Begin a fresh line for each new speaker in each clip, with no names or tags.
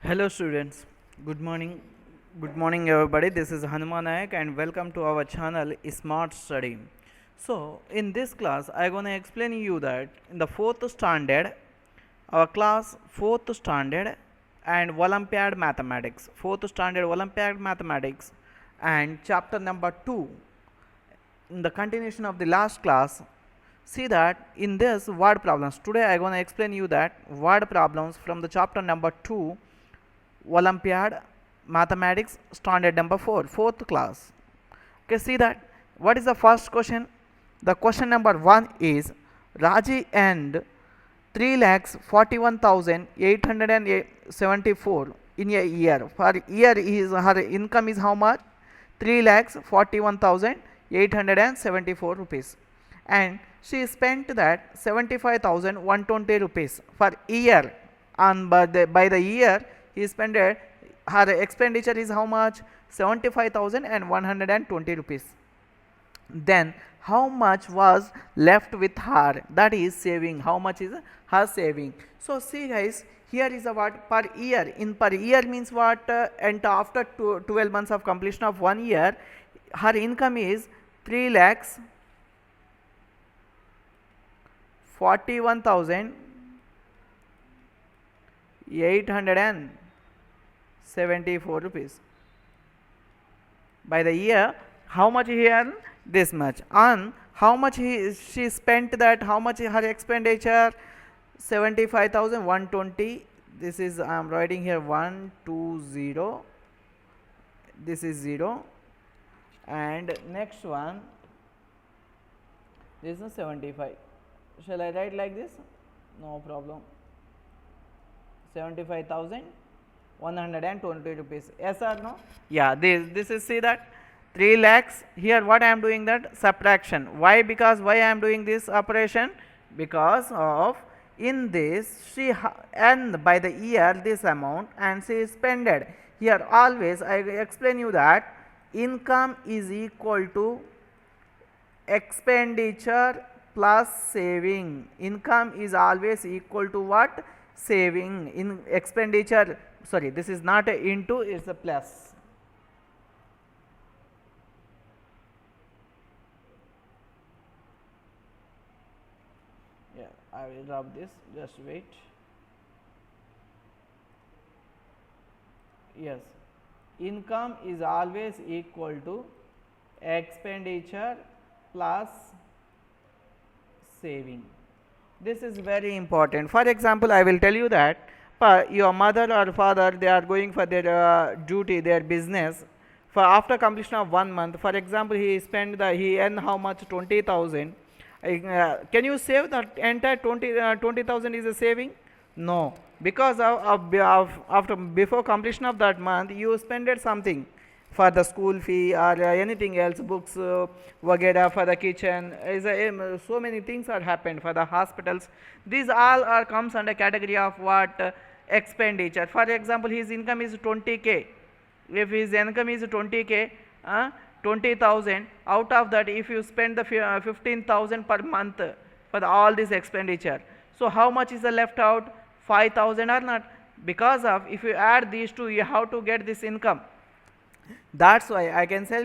Hello students, good morning. Good morning everybody. This is Hanuman Nayak and welcome to our channel Smart Study. So in this class I gonna explain you that in the fourth standard, our class fourth standard and Olympiad Mathematics, fourth standard Olympiad Mathematics and chapter number 2 in the continuation of the last class. See that in this word problems today I gonna explain you that word problems from the chapter number 2 Olympiad Mathematics Standard number 4, fourth class. Okay, see that. What is the first question? The question number 1 is Raji and 3,41,874 in a year. Per year is her income is how much? 3,41,874 rupees. And she spent that 75,120 rupees per year. And by the year he spent her expenditure is how much? 75,120 rupees. Then how much was left with her? That is saving. How much is her saving? So see guys, here is a what per year. In per year means what? And after 12 months of completion of 1 year, her income is 3 lakhs 41,874 rupees. By the year, how much he earned? This much. And how much she spent that? How much her expenditure? 75,120. This is I am writing here 120. This is 0. And next one. This is 75. Shall I write like this? No problem. 75,120 rupees. Yes or no? Yeah, this is, see that 3 lakhs. Here what I am doing that? Subtraction. Why? Because why I am doing this operation? Because of in this she earned by the year this amount and she spended. Here always I explain you that income is equal to expenditure plus saving. Income is always equal to what? Saving. In expenditure, sorry, this is not a into, it's a plus. Yeah, I will rub this, just wait. Yes, income is always equal to expenditure plus saving. This is very important. For example, I will tell you that your mother or father, they are going for their duty, their business. For after completion of 1 month, for example, he earn how much? 20,000. Can you save that entire 20,000 is a saving? No, because after before completion of that month, you spended something for the school fee or anything else, books, vagera for the kitchen. So many things are happened for the hospitals. These all are comes under category of what? Expenditure. For example, his income is 20k. If his income is 20k, 20,000, out of that if you spend the 15,000 per month for all this expenditure, so how much is the left out? 5,000 or not? Because of if you add these two, you have to get this income. That's why I can tell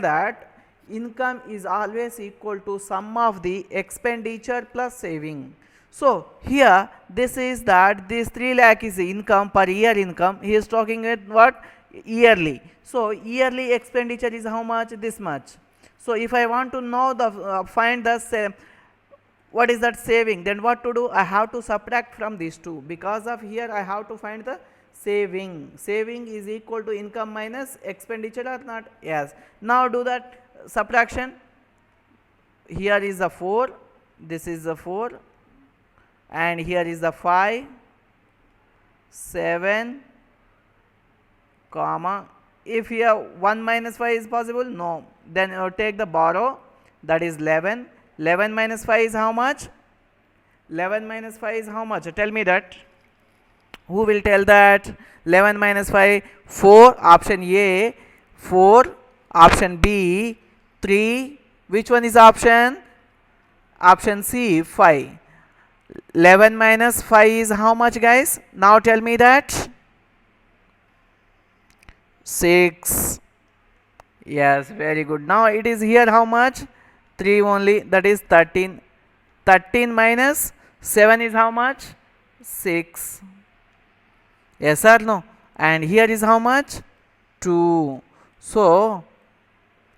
that income is always equal to sum of the expenditure plus saving. So here this is that this 3 lakh is the income per year income. He is talking with what? Yearly. So yearly expenditure is how much? This much. So if I want to know the find the what is that saving, then what to do? I have to subtract from these two. Because of here I have to find the saving. Saving is equal to income minus expenditure or not? Yes. Now do that subtraction. Here is the 4, this is the 4, and here is the 5, 7, comma. If here 1 minus 5 is possible, no, then you take the borrow, that is 11. 11 minus 5 is how much? 11 minus 5 is how much? Tell me that. Who will tell that? 11 minus 5, 4, option A, 4, option B, 3, which one is option? Option C, 5. 11 minus 5 is how much, guys? Now tell me that. 6. Yes, very good. Now it is here how much? 3 only, that is 13. 13 minus 7 is how much? 6. Yes or no? And here is how much? 2. So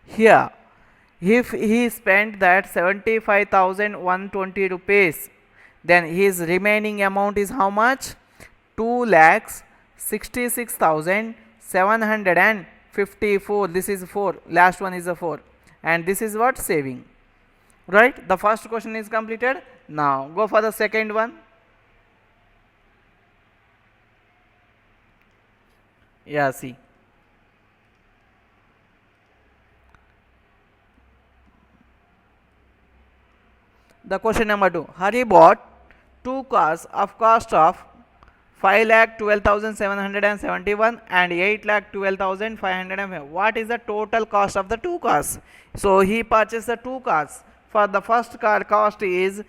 here, if he spent that 75,120 rupees, then his remaining amount is how much? 2,66,754. This is 4. Last one is a 4. And this is what? Saving. Right? The first question is completed. Now go for the second one. Yeah, see. The question number 2. Hari bought 2 cars of cost of 5,12,771 and 8,12,505. What is the total cost of the 2 cars? So he purchased the 2 cars. For the first car cost is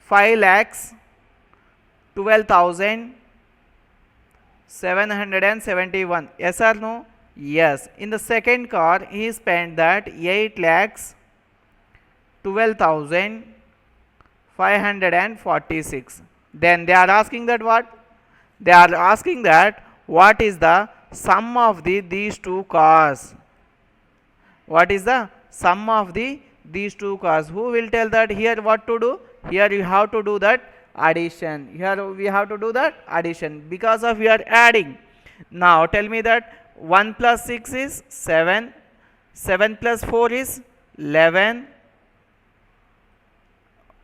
5,12,771. Yes or no? Yes. In the second car he spent that 8,12,546. Then they are asking that what? They are asking that what is the sum of these 2 cars? What is the sum of these 2 cars? Who will tell that? Here what to do? Here you have to do that addition. Here we have to do that addition because of we are adding. Now tell me that 1 plus 6 is 7. 7 plus 4 is 11.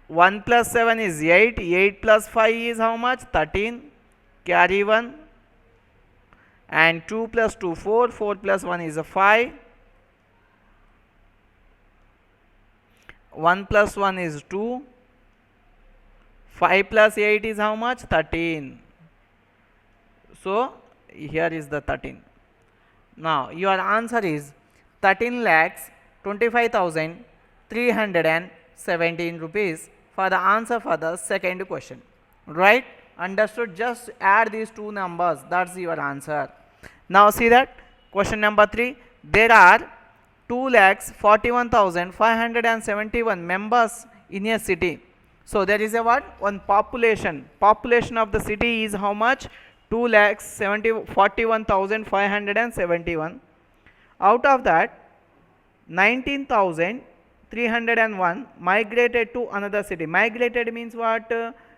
1 plus 7 is 8. 8 plus 5 is how much? 13. Carry 1. And 2 plus 2, 4. 4 plus 1 is a 5. 1 plus 1 is 2. 5 plus 8 is how much? 13. So here is the 13. Now your answer is 13,25,317 rupees for the answer for the second question. Right? Understood? Just add these 2 numbers. That's your answer. Now see that question number 3. There are 2,41,571 members in a city. So there is a what? One population. Population of the city is how much? 2,41,571. Out of that, 19,301 migrated to another city. Migrated means what?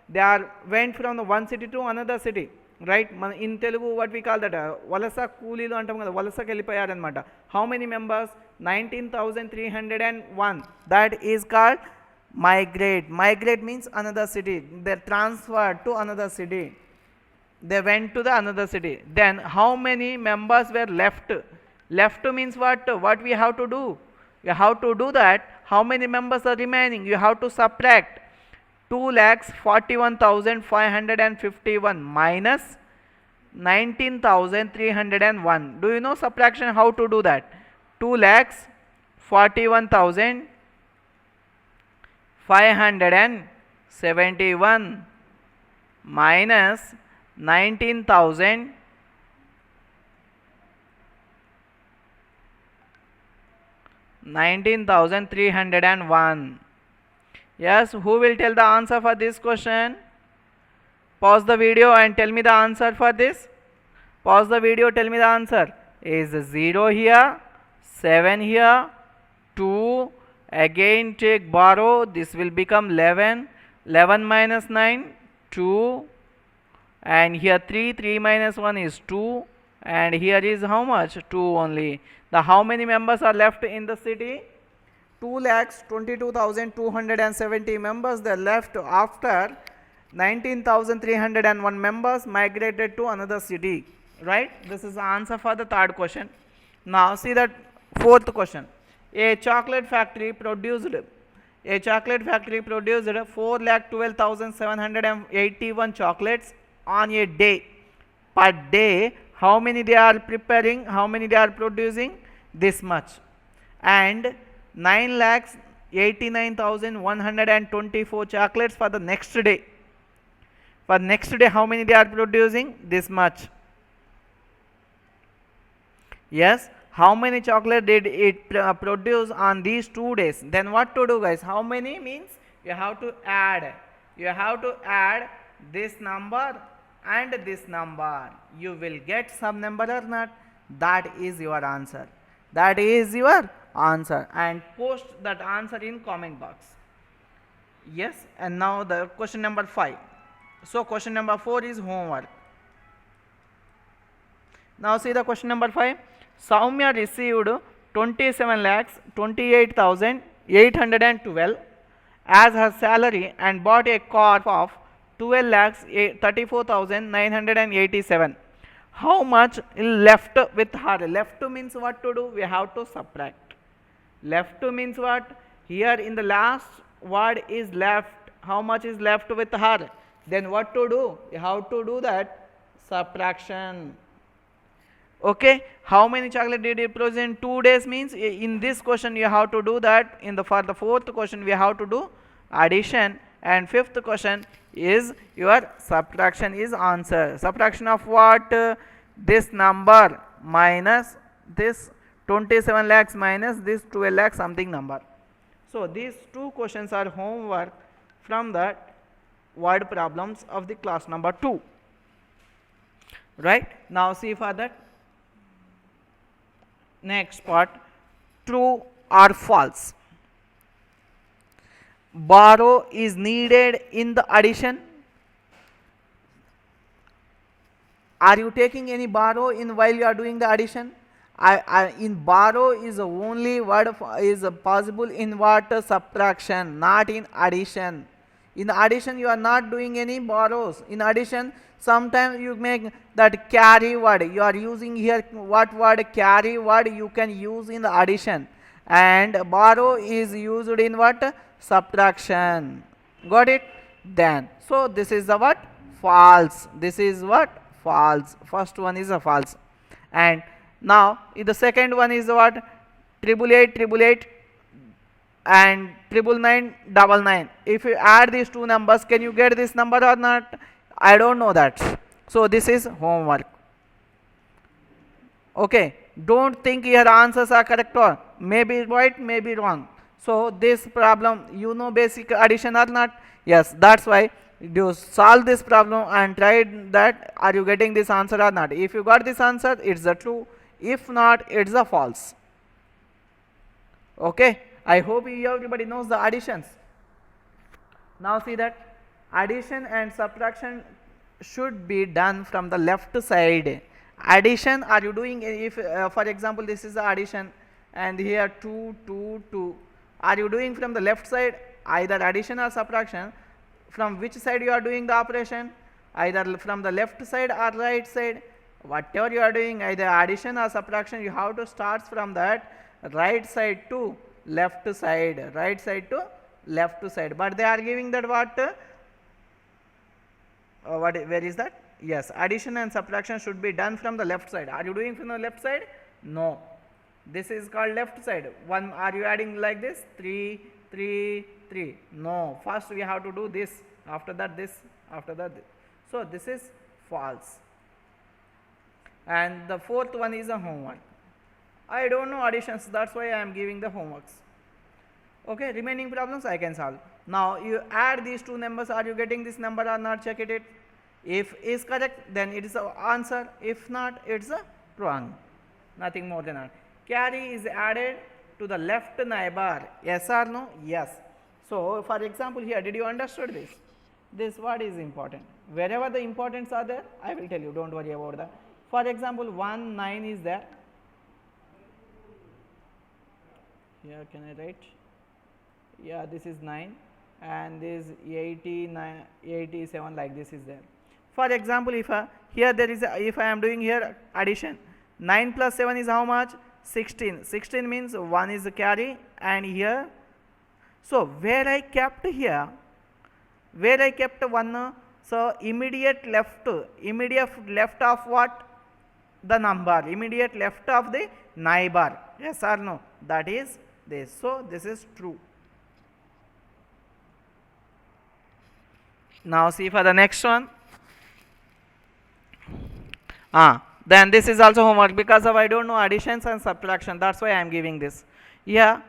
They are went from the one city to another city. Right? In Telugu, what we call that? Valasa Koolilo antam kada. Valasa kellipoyaru anamata. How many members? 19,301. That is called migrate. Migrate means another city. They transferred to another city. They went to the another city. Then how many members were left? Left means what? What we have to do? You have to do that. How many members are remaining? You have to subtract 2,41,551 minus 19,301. Do you know subtraction how to do that? 2,41,571 minus 19,301. Yes, who will tell the answer for this question? Pause the video and tell me the answer for this. Pause the video, tell me the answer. Is 0 here, 7 here, 2, again take borrow, this will become 11. 11 minus 9, 2. And here 3, 3 minus 1 is 2. And here is how much? 2 only. The how many members are left in the city? 2,22,270 members they left after 19,301 members migrated to another city. Right? This is the answer for the third question. Now see the fourth question. A chocolate factory produced 4,12,781 chocolates on a day. Per day, how many they are preparing? How many they are producing? This much. And 9,89,124 chocolates for the next day. For next day, how many they are producing? This much. Yes, how many chocolate did it produce on these 2 days? Then what to do, guys? How many means you have to add. You have to add this number and this number. You will get some number or not. That is your answer. That is your answer. And post that answer in comment box. Yes, and now the question number 5. So question number 4 is homework. Now see the question number 5. Soumya received 27 lakhs 28,812 as her salary and bought a car of 12 lakhs 34,987. How much left with her? Left means what to do? We have to subtract. Left means what? Here in the last word is left. How much is left with her? Then what to do? You have to do that subtraction. Okay, how many chocolate did you produce in 2 days means in this question you have to do that. In the for the fourth question we have to do addition, and fifth question is your subtraction is answer. Subtraction of what? This number minus this 27 lakhs minus this 12 lakhs something number. So these two questions are homework from the word problems of the class number 2. Right, now see for that. Next part, true or false. Borrow is needed in the addition. Are you taking any borrow in while you are doing the addition? In borrow is the only word is possible in what? Subtraction, not in addition. In addition you are not doing any borrows. In addition sometimes you make that carry word. You are using here what word? Carry word you can use in the addition, and borrow is used in what? Subtraction. Got it? Then so this is the what? False. This is what? False. First one is a false. And now the second one is what? Triple eight and 999. If you add these two numbers, can you get this number or not? I don't know that. So this is homework. Okay, don't think your answers are correct or maybe right, maybe wrong. So this problem, you know basic addition or not? Yes, that's why you solve this problem and try that are you getting this answer or not. If you got this answer, it's a true. If not, it's a false. Okay, I hope everybody knows the additions. Now see that addition and subtraction should be done from the left side. Addition, are you doing, if for example this is the addition and here 2 2 2, are you doing from the left side either addition or subtraction? From which side you are doing the operation? Either from the left side or right side. Whatever you are doing, either addition or subtraction, you have to start from that right side to left side, right side to left side. But they are giving that what? Where is that? Yes, addition and subtraction should be done from the left side. Are you doing from the left side? No. This is called left side. One, are you adding like this? 3 3 3. No. First we have to do this. After that this. After that this. So this is false. And the fourth one is a homework. I don't know additions, that's why I am giving the homeworks. Okay, remaining problems I can solve. Now you add these two numbers, are you getting this number or not? Check it. If is correct, then it is the answer. If not, it's a wrong. Nothing more than that. Carry is added to the left neighbor. Yes or no? Yes. So for example here, did you understood this? This word is important. Wherever the importance are there, I will tell you, don't worry about that. For example, 1 9 is there. Here can I write? Yeah, this is 9 and this 89 87 like this is there. For example, if here there is if I am doing here addition, 9 plus 7 is how much? 16. 16 means 1 is the carry, and here, so where I kept here, where I kept 1, so immediate left of what? The number, immediate left of the neighbor. Yes or no? That is this. So this is true. Now see for the next one. Then this is also homework because of I don't know additions and subtraction. That's why I am giving this. Yeah.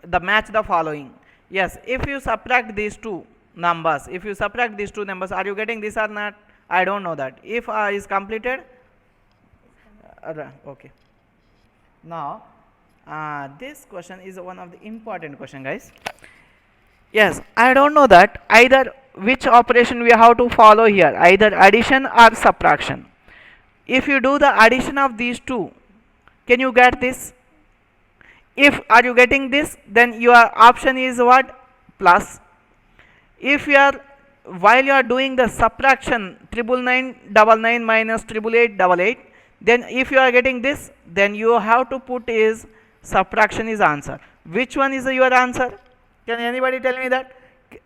The match the following. Yes, if you subtract these two numbers, are you getting this or not? I don't know that. If is completed, okay. Now, this question is one of the important question, guys. Yes, I don't know that either which operation we have to follow here, either addition or subtraction. If you do the addition of these two, can you get this? If are you getting this, then your option is what? Plus. If you are while you are doing the subtraction 999 minus 888, then if you are getting this, then you have to put is subtraction is answer. Which one is your answer? Can anybody tell me that?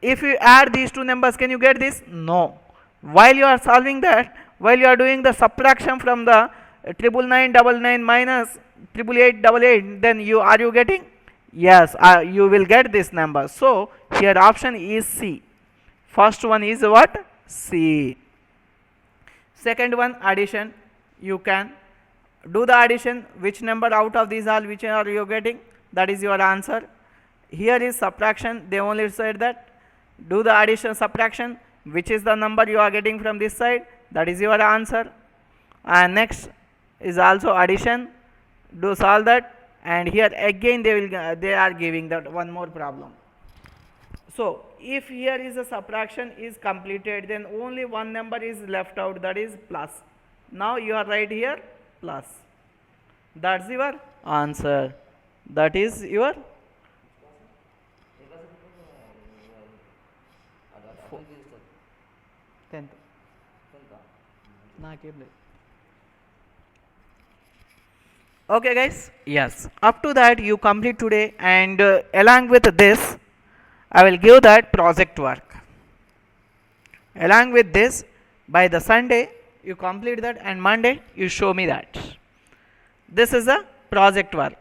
If you add these two numbers, can you get this? No. While you are solving that, while you are doing the subtraction from the 999 minus 888, then you are you getting? Yes, you will get this number. So here option is C. First one is what? C. Second one, addition. You can do the addition. Which number out of these all which are you getting? That is your answer. Here is subtraction. They only said that do the addition subtraction. Which is the number you are getting from this side? That is your answer. And next is also addition. Do solve that. And here again they are giving that one more problem. So if here is a subtraction is completed, then only one number is left out, that is plus. Now you are right here plus. That's your answer. That is your tenth. Okay guys, yes, up to that you complete today, and along with this I will give that project work. Along with this, by the Sunday you complete that, and Monday you show me that. This is a project work.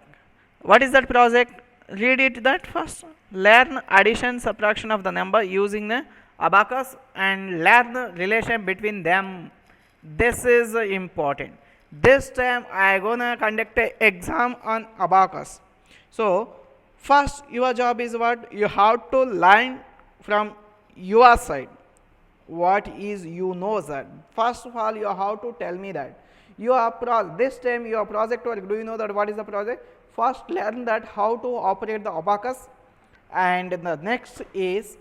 What is that project? Read it that first. Learn addition subtraction of the number using the abacus and learn the relation between them. This is important. This time I gonna conduct a exam on abacus. So first your job is what? You have to learn from your side. What is you know that? First of all, you have to tell me that. This time your project work, do you know that what is the project? First learn that how to operate the abacus, and the next is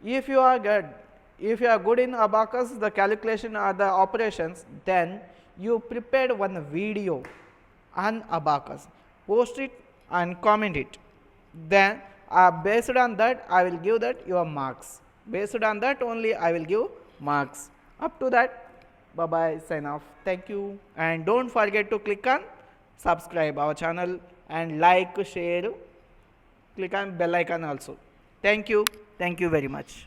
if you are good in abacus, the calculation or the operations, then you prepared one video on abacus, post it and comment it. Then based on that I will give that your marks. Based on that only I will give marks. Up to that, bye bye, sign off. Thank you, and don't forget to click on subscribe our channel and like, share, click on bell icon also. Thank you very much.